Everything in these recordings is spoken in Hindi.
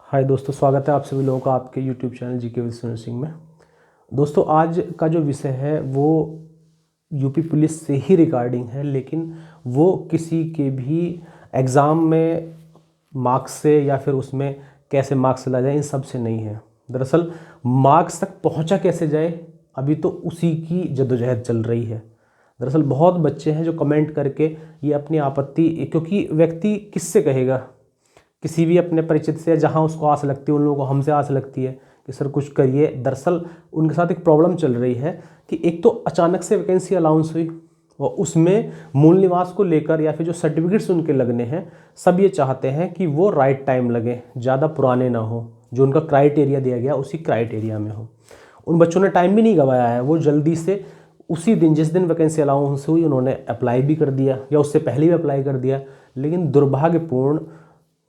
हाय दोस्तों, स्वागत है आप सभी लोगों का आपके YouTube channel GK with Sunil Singh में। दोस्तों, आज का जो विषय है वो यूपी पुलिस से ही रिगार्डिंग है, लेकिन वो किसी के भी एग्ज़ाम में मार्क्स से या फिर उसमें कैसे मार्क्स ला जाए इन सब से नहीं है। दरअसल मार्क्स तक पहुंचा कैसे जाए, अभी तो उसी की जद्दोजहद चल रही है। दरअसल बहुत बच्चे हैं जो कमेंट करके ये अपनी आपत्ति, क्योंकि व्यक्ति किससे कहेगा, किसी भी अपने परिचित से, जहाँ उसको आस लगती है, उन लोगों को हमसे आस लगती है कि सर कुछ करिए। दरअसल उनके साथ एक प्रॉब्लम चल रही है कि एक तो अचानक से वैकेंसी अनाउंस हुई और उसमें मूल निवास को लेकर या फिर जो सर्टिफिकेट्स उनके लगने हैं, सब ये चाहते हैं कि वो राइट टाइम लगे, ज़्यादा पुराने ना हो, जो उनका क्राइटेरिया दिया गया उसी क्राइटेरिया में हो। उन बच्चों ने टाइम भी नहीं गंवाया है, वो जल्दी से उसी दिन जिस दिन वैकेंसी अनाउंस हुई उन्होंने अप्लाई भी कर दिया या उससे पहले भी अप्लाई कर दिया। लेकिन दुर्भाग्यपूर्ण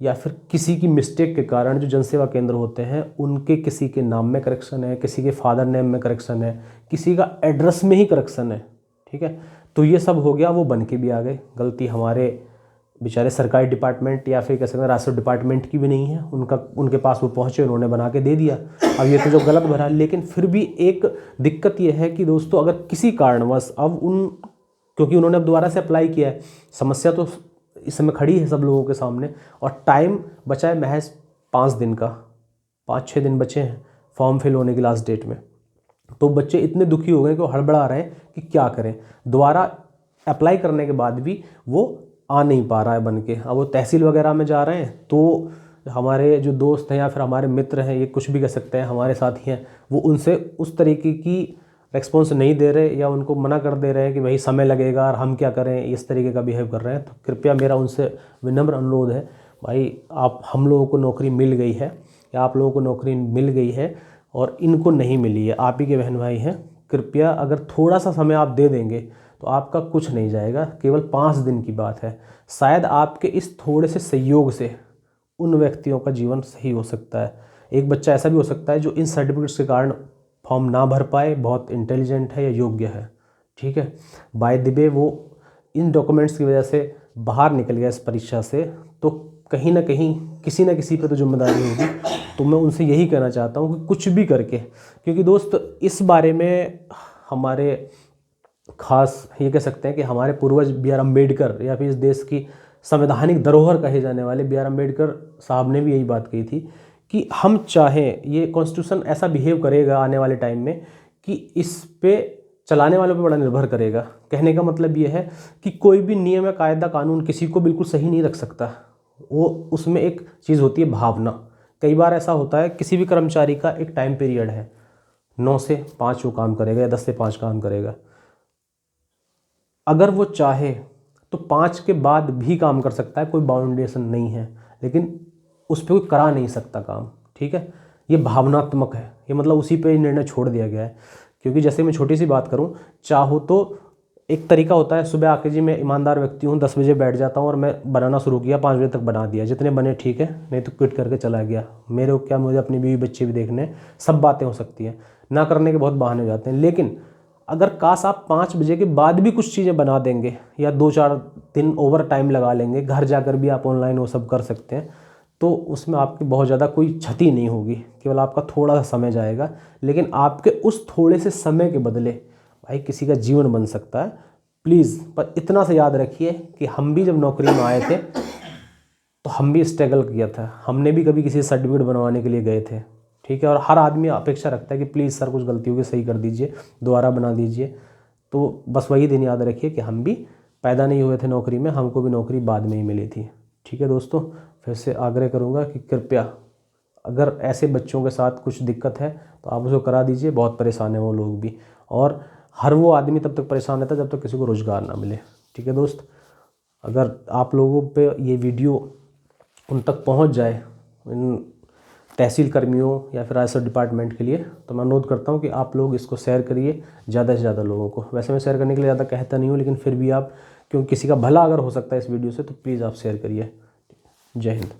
या फिर किसी की मिस्टेक के कारण जो जनसेवा केंद्र होते हैं उनके किसी के नाम में करेक्शन है, किसी के फादर नेम में करेक्शन है, किसी का एड्रेस में ही करेक्शन है, ठीक है। तो ये सब हो गया, वो बन के भी आ गए। गलती हमारे बेचारे सरकारी डिपार्टमेंट या फिर कह सकते हैं राजस्व डिपार्टमेंट की भी नहीं है, उनके पास वो पहुँचे, उन्होंने बना के दे दिया। अब ये तो जो गलत भरा, लेकिन फिर भी एक दिक्कत ये है कि दोस्तों, अगर किसी कारणवश क्योंकि उन्होंने अब दोबारा से अप्लाई किया है, समस्या तो इस समय खड़ी है सब लोगों के सामने और टाइम बचा है महज 5 दिन का, 5-6 दिन बचे हैं फॉर्म फिल होने की लास्ट डेट में। तो बच्चे इतने दुखी हो गए कि वो हड़बड़ा रहे हैं कि क्या करें। दोबारा अप्लाई करने के बाद भी वो आ नहीं पा रहा है बन के। अब वो तहसील वगैरह में जा रहे हैं तो हमारे जो दोस्त हैं या फिर हमारे मित्र हैं, ये कुछ भी कह सकते हैं, हमारे साथी हैं, वो उनसे उस तरीके की रिस्पॉन्स नहीं दे रहे या उनको मना कर दे रहे हैं कि भाई समय लगेगा और हम क्या करें, इस तरीके का बिहेव कर रहे हैं। तो कृपया मेरा उनसे विनम्र अनुरोध है, भाई हम लोगों को नौकरी मिल गई है या आप लोगों को नौकरी मिल गई है और इनको नहीं मिली है, आप ही के बहन भाई हैं, कृपया अगर थोड़ा सा समय आप दे देंगे तो आपका कुछ नहीं जाएगा। केवल 5 दिन की बात है, शायद आपके इस थोड़े से सहयोग से उन व्यक्तियों का जीवन सही हो सकता है। एक बच्चा ऐसा भी हो सकता है जो इन सर्टिफिकेट्स के कारण फॉर्म ना भर पाए, बहुत इंटेलिजेंट है या योग्य है, ठीक है, बाय द वे वो इन डॉक्यूमेंट्स की वजह से बाहर निकल गया इस परीक्षा से, तो कहीं ना कहीं किसी ना किसी पर तो जिम्मेदारी होगी। तो मैं उनसे यही कहना चाहता हूँ कि कुछ भी करके, क्योंकि दोस्त इस बारे में हमारे खास ये कह सकते हैं कि हमारे पूर्वज बी आर अम्बेडकर या फिर इस देश की संवैधानिक धरोहर कहे जाने वाले बी आर अम्बेडकर साहब ने भी यही बात कही थी कि हम चाहें, ये कॉन्स्टिट्यूशन ऐसा बिहेव करेगा आने वाले टाइम में कि इस पे चलाने वालों पे बड़ा निर्भर करेगा। कहने का मतलब ये है कि कोई भी नियम या कायदा कानून किसी को बिल्कुल सही नहीं रख सकता। वो उसमें एक चीज़ होती है भावना। कई बार ऐसा होता है किसी भी कर्मचारी का एक टाइम पीरियड है, 9 से 5 वो काम करेगा या 10 से 5 काम करेगा। अगर वो चाहे तो 5 के बाद भी काम कर सकता है, कोई बाउंडेशन नहीं है, लेकिन उस पर कोई करा नहीं सकता काम, ठीक है। ये भावनात्मक है, ये मतलब उसी पे निर्णय छोड़ दिया गया है। क्योंकि जैसे मैं छोटी सी बात करूं, चाहो तो एक तरीका होता है, सुबह आके जी मैं ईमानदार व्यक्ति हूं, 10 बजे बैठ जाता हूं और मैं बनाना शुरू किया, 5 बजे तक बना दिया, जितने बने ठीक है, नहीं तो क्विट करके चला गया। मेरे को क्या, मुझे अपनी बीवी बच्चे भी देखने, सब बातें हो सकती हैं, ना करने के बहुत बहाने हो जाते हैं। लेकिन अगर काश आप 5 बजे के बाद भी कुछ चीज़ें बना देंगे या 2-4 दिन ओवर टाइम लगा लेंगे, घर जाकर भी आप ऑनलाइन वो सब कर सकते हैं, तो उसमें आपकी बहुत ज़्यादा कोई क्षति नहीं होगी, केवल आपका थोड़ा सा समय जाएगा। लेकिन आपके उस थोड़े से समय के बदले भाई किसी का जीवन बन सकता है। प्लीज़ पर इतना सा याद रखिए कि हम भी जब नौकरी में आए थे तो हम भी स्ट्रगल किया था, हमने भी कभी किसी सर्टिफिकेट बनवाने के लिए गए थे, ठीक है। और हर आदमी अपेक्षा रखता है कि प्लीज़ सर कुछ गलती होगी सही कर दीजिए, दोबारा बना दीजिए। तो बस वही दिन याद रखिए कि हम भी पैदा नहीं हुए थे नौकरी में, हमको भी नौकरी बाद में ही मिली थी, ठीक है। दोस्तों, फिर से आग्रह करूँगा कि कृपया अगर ऐसे बच्चों के साथ कुछ दिक्कत है तो आप उसको करा दीजिए, बहुत परेशान है वो लोग भी। और हर वो आदमी तब तक परेशान रहता है जब तक किसी को रोज़गार ना मिले, ठीक है दोस्त। अगर आप लोगों पे ये वीडियो उन तक पहुंच जाए, इन तहसील कर्मियों या फिर राजस्व डिपार्टमेंट के लिए, तो मैं अनुरोध करता हूं कि आप लोग इसको शेयर करिए ज़्यादा से ज़्यादा लोगों को। वैसे मैं शेयर करने के लिए ज़्यादा कहता नहीं हूं, लेकिन फिर भी आप, क्योंकि किसी का भला अगर हो सकता है इस वीडियो से, तो प्लीज़ आप शेयर करिए। जय हिंद।